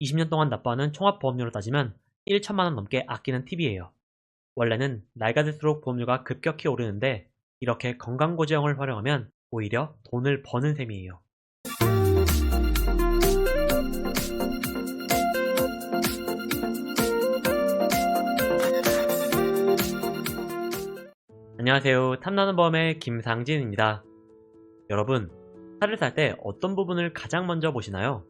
20년 동안 납부하는 총합보험료로 따지면 1천만 원 넘게 아끼는 팁이에요. 원래는 나이가 들수록 보험료가 급격히 오르는데 이렇게 건강보조형을 활용하면 오히려 돈을 버는 셈이에요. 안녕하세요. 탐나는 보험의 김상진입니다. 여러분, 차를 살 때 어떤 부분을 가장 먼저 보시나요?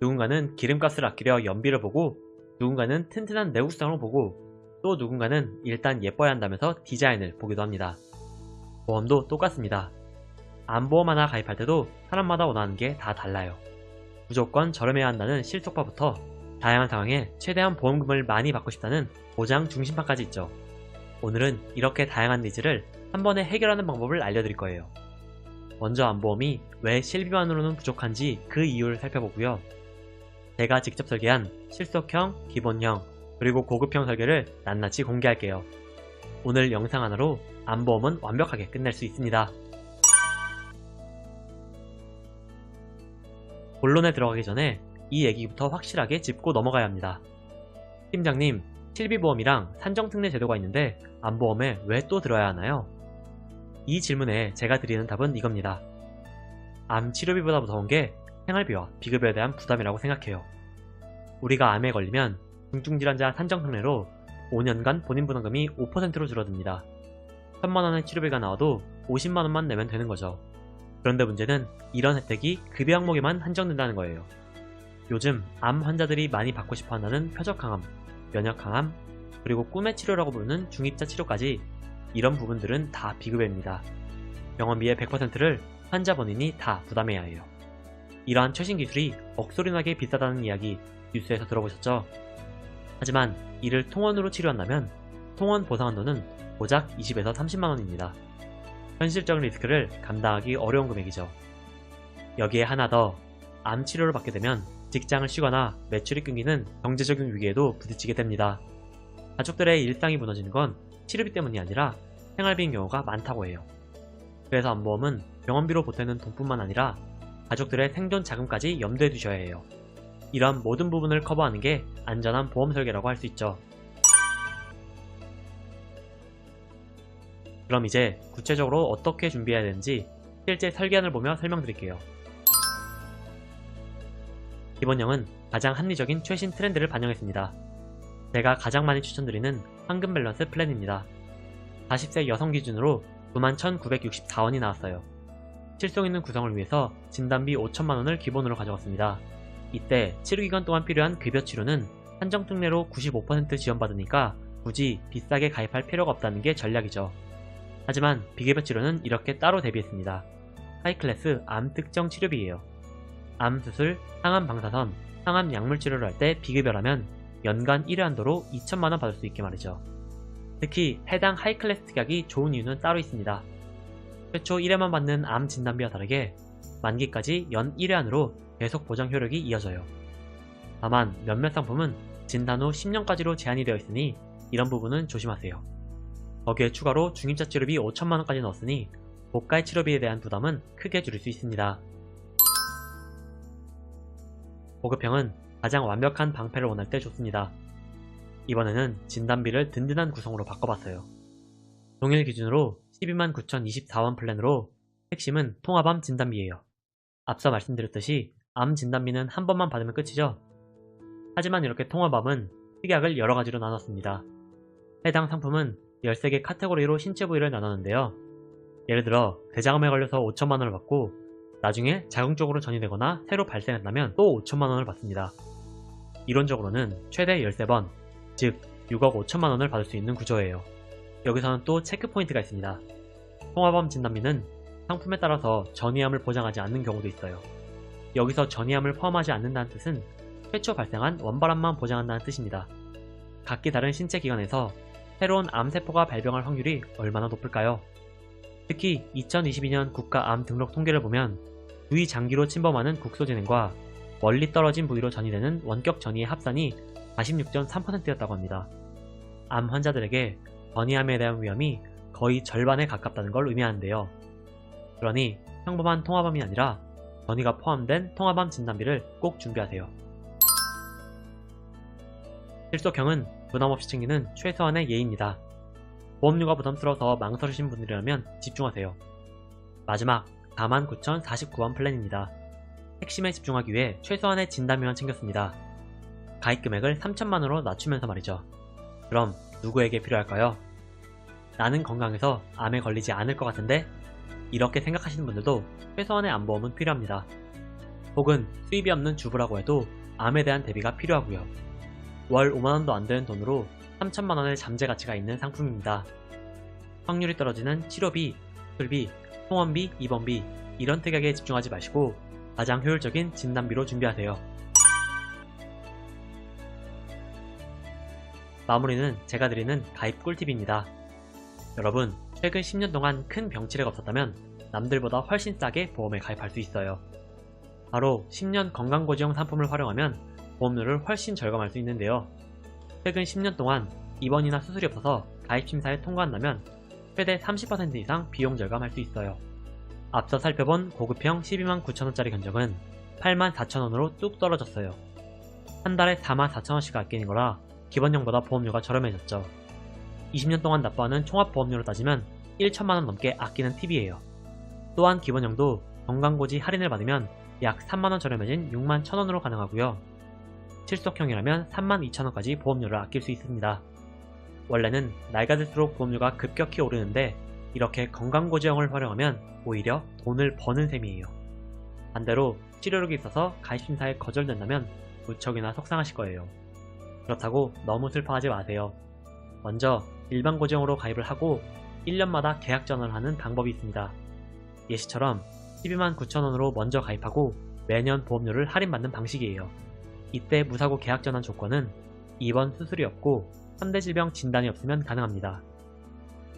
누군가는 기름값을 아끼려 연비를 보고, 누군가는 튼튼한 내구성을 보고, 또 누군가는 일단 예뻐야 한다면서 디자인을 보기도 합니다. 보험도 똑같습니다. 암보험 하나 가입할 때도 사람마다 원하는 게 다 달라요. 무조건 저렴해야 한다는 실속파부터 다양한 상황에 최대한 보험금을 많이 받고 싶다는 보장 중심파까지 있죠. 오늘은 이렇게 다양한 니즈를 한 번에 해결하는 방법을 알려드릴 거예요. 먼저 암보험이 왜 실비만으로는 부족한지 그 이유를 살펴보고요. 제가 직접 설계한 실속형, 기본형, 그리고 고급형 설계를 낱낱이 공개할게요. 오늘 영상 하나로 암보험은 완벽하게 끝낼 수 있습니다. 본론에 들어가기 전에 이 얘기부터 확실하게 짚고 넘어가야 합니다. 팀장님, 실비보험이랑 산정특례 제도가 있는데 암보험에 왜 또 들어야 하나요? 이 질문에 제가 드리는 답은 이겁니다. 암 치료비보다 무서운 게 생활비와 비급여에 대한 부담이라고 생각해요. 우리가 암에 걸리면 중증질환자 산정특례로 5년간 본인 부담금이 5%로 줄어듭니다. 1,000만원의 치료비가 나와도 50만원만 내면 되는 거죠. 그런데 문제는 이런 혜택이 급여 항목에만 한정된다는 거예요. 요즘 암 환자들이 많이 받고 싶어 한다는 표적 항암, 면역 항암, 그리고 꿈의 치료라고 부르는 중입자 치료까지 이런 부분들은 다 비급여입니다. 병원비의 100%를 환자 본인이 다 부담해야 해요. 이러한 최신 기술이 억소리나게 비싸다는 이야기 뉴스에서 들어보셨죠? 하지만 이를 통원으로 치료한다면 통원 보상 한도는 고작 20에서 30만원입니다. 현실적인 리스크를 감당하기 어려운 금액이죠. 여기에 하나 더, 암 치료를 받게 되면 직장을 쉬거나 매출이 끊기는 경제적인 위기에도 부딪히게 됩니다. 가족들의 일상이 무너지는 건 치료비 때문이 아니라 생활비인 경우가 많다고 해요. 그래서 암보험은 병원비로 보태는 돈뿐만 아니라 가족들의 생존 자금까지 염두에 두셔야 해요. 이런 모든 부분을 커버하는 게 안전한 보험 설계라고 할 수 있죠. 그럼 이제 구체적으로 어떻게 준비해야 되는지 실제 설계안을 보며 설명드릴게요. 기본형은 가장 합리적인 최신 트렌드를 반영했습니다. 제가 가장 많이 추천드리는 황금 밸런스 플랜입니다. 40세 여성 기준으로 91,964원이 나왔어요. 실속 있는 구성을 위해서 진단비 5천만원을 기본으로 가져갔습니다. 이때 치료기간 동안 필요한 급여 치료는 산정특례로 95% 지원받으니까 굳이 비싸게 가입할 필요가 없다는 게 전략이죠. 하지만 비급여 치료는 이렇게 따로 대비했습니다. 하이클래스 암 특정 치료비예요. 암 수술, 항암 방사선, 항암 약물 치료를 할 때 비급여라면 연간 1회 한도로 2천만원 받을 수 있게 말이죠. 특히 해당 하이클래스 특약이 좋은 이유는 따로 있습니다. 최초 1회만 받는 암 진단비와 다르게 만기까지 연 1회 안으로 계속 보장 효력이 이어져요. 다만 몇몇 상품은 진단 후 10년까지로 제한이 되어 있으니 이런 부분은 조심하세요. 거기에 추가로 중입자 치료비 5천만원까지 넣었으니 고가의 치료비에 대한 부담은 크게 줄일 수 있습니다. 고급형은 가장 완벽한 방패를 원할 때 좋습니다. 이번에는 진단비를 든든한 구성으로 바꿔봤어요. 동일 기준으로 129,024원 플랜으로 핵심은 통합암 진단비예요. 앞서 말씀드렸듯이 암 진단비는 한 번만 받으면 끝이죠. 하지만 이렇게 통합암은 특약을 여러가지로 나눴습니다. 해당 상품은 13개 카테고리로 신체 부위를 나눴는데요. 예를 들어 대장암에 걸려서 5천만원을 받고 나중에 자궁적으로 전이되거나 새로 발생한다면 또 5천만원을 받습니다. 이론적으로는 최대 13번, 즉 6억 5천만원을 받을 수 있는 구조예요. 여기서는 또 체크 포인트가 있습니다. 통합암 진단비는 상품에 따라서 전이암을 보장하지 않는 경우도 있어요. 여기서 전이암을 포함하지 않는다는 뜻은 최초 발생한 원발암만 보장한다는 뜻입니다. 각기 다른 신체 기관에서 새로운 암세포가 발병할 확률이 얼마나 높을까요? 특히 2022년 국가암 등록 통계를 보면 부위 장기로 침범하는 국소진행과 멀리 떨어진 부위로 전이되는 원격 전이의 합산이 46.3%였다고 합니다. 암 환자들에게 전이암에 대한 위험이 거의 절반에 가깝다는 걸 의미하는데요. 그러니 평범한 통합암이 아니라 전이가 포함된 통합암 진단비를 꼭 준비하세요. 실속형은 부담 없이 챙기는 최소한의 예입니다. 보험료가 부담스러워서 망설이신 분들이라면 집중하세요. 마지막 49,049원 플랜입니다. 핵심에 집중하기 위해 최소한의 진단비만 챙겼습니다. 가입 금액을 3천만원으로 낮추면서 말이죠. 그럼 누구에게 필요할까요? 나는 건강해서 암에 걸리지 않을 것 같은데? 이렇게 생각하시는 분들도 최소한의 암보험은 필요합니다. 혹은 수입이 없는 주부라고 해도 암에 대한 대비가 필요하고요. 월 5만원도 안 되는 돈으로 3천만원의 잠재 가치가 있는 상품입니다. 확률이 떨어지는 치료비, 수술비, 통원비, 입원비 이런 특약에 집중하지 마시고 가장 효율적인 진단비로 준비하세요. 마무리는 제가 드리는 가입 꿀팁입니다. 여러분, 최근 10년 동안 큰 병치레가 없었다면 남들보다 훨씬 싸게 보험에 가입할 수 있어요. 바로 10년 건강고지형 상품을 활용하면 보험료를 훨씬 절감할 수 있는데요. 최근 10년 동안 입원이나 수술이 없어서 가입 심사에 통과한다면 최대 30% 이상 비용 절감할 수 있어요. 앞서 살펴본 고급형 129,000원짜리 견적은 84,000원으로 뚝 떨어졌어요. 한 달에 44,000원씩 아끼는 거라 기본형보다 보험료가 저렴해졌죠. 20년 동안 납부하는 총합보험료로 따지면 1천만원 넘게 아끼는 팁이에요. 또한 기본형도 건강고지 할인을 받으면 약 3만원 저렴해진 61,000원으로 가능하고요. 실속형이라면 32,000원까지 보험료를 아낄 수 있습니다. 원래는 나이가 들수록 보험료가 급격히 오르는데 이렇게 건강고지형을 활용하면 오히려 돈을 버는 셈이에요. 반대로 치료력이 있어서 가입심사에 거절된다면 무척이나 속상하실 거예요. 그렇다고 너무 슬퍼하지 마세요. 먼저 일반 고지형으로 가입을 하고 1년마다 계약 전환을 하는 방법이 있습니다. 예시처럼 129,000원으로 먼저 가입하고 매년 보험료를 할인받는 방식이에요. 이때 무사고 계약 전환 조건은 입원 수술이 없고 3대 질병 진단이 없으면 가능합니다.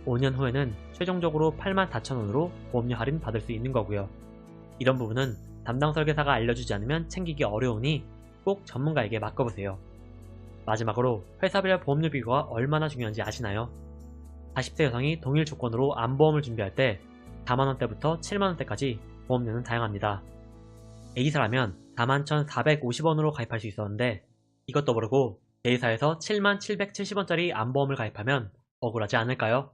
5년 후에는 최종적으로 84,000원으로 보험료 할인 받을 수 있는 거고요. 이런 부분은 담당 설계사가 알려주지 않으면 챙기기 어려우니 꼭 전문가에게 맡겨보세요. 마지막으로 회사별 보험료 비교가 얼마나 중요한지 아시나요? 40세 여성이 동일 조건으로 암보험을 준비할 때 4만원대부터 7만원대까지 보험료는 다양합니다. A사라면 41,450원으로 가입할 수 있었는데 이것도 모르고 J사에서 7770원짜리 암보험을 가입하면 억울하지 않을까요?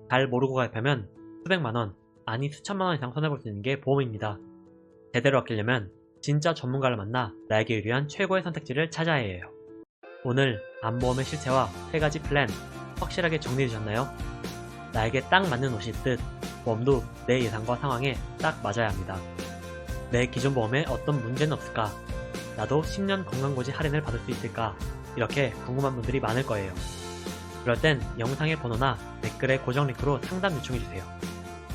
잘 모르고 가입하면 수백만원, 아니 수천만원 이상 손해볼 수 있는 게 보험입니다. 제대로 아끼려면 진짜 전문가를 만나 나에게 유리한 최고의 선택지를 찾아야 해요. 오늘 암보험의 실체와 3가지 플랜 확실하게 정리되셨나요? 나에게 딱 맞는 옷이 있듯 보험도 내 예상과 상황에 딱 맞아야 합니다. 내 기존 보험에 어떤 문제는 없을까? 나도 10년 건강고지 할인을 받을 수 있을까? 이렇게 궁금한 분들이 많을 거예요. 그럴 땐 영상의 번호나 댓글의 고정 링크로 상담 요청해주세요.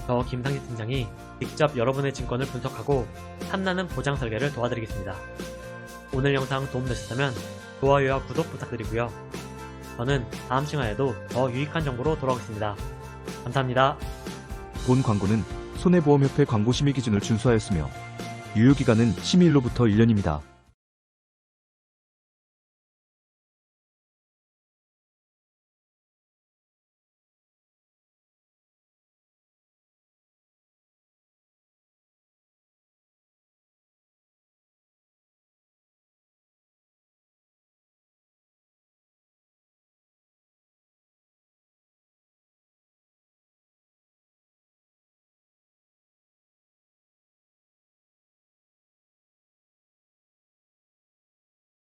저 김상진 팀장이 직접 여러분의 증권을 분석하고 탐나는 보장 설계를 도와드리겠습니다. 오늘 영상 도움되셨다면 좋아요와 구독 부탁드리고요. 저는 다음 시간에도 더 유익한 정보로 돌아오겠습니다. 감사합니다. 본 광고는 손해보험협회 광고 심의 기준을 준수하였으며 유효기간은 심의일로부터 1년입니다.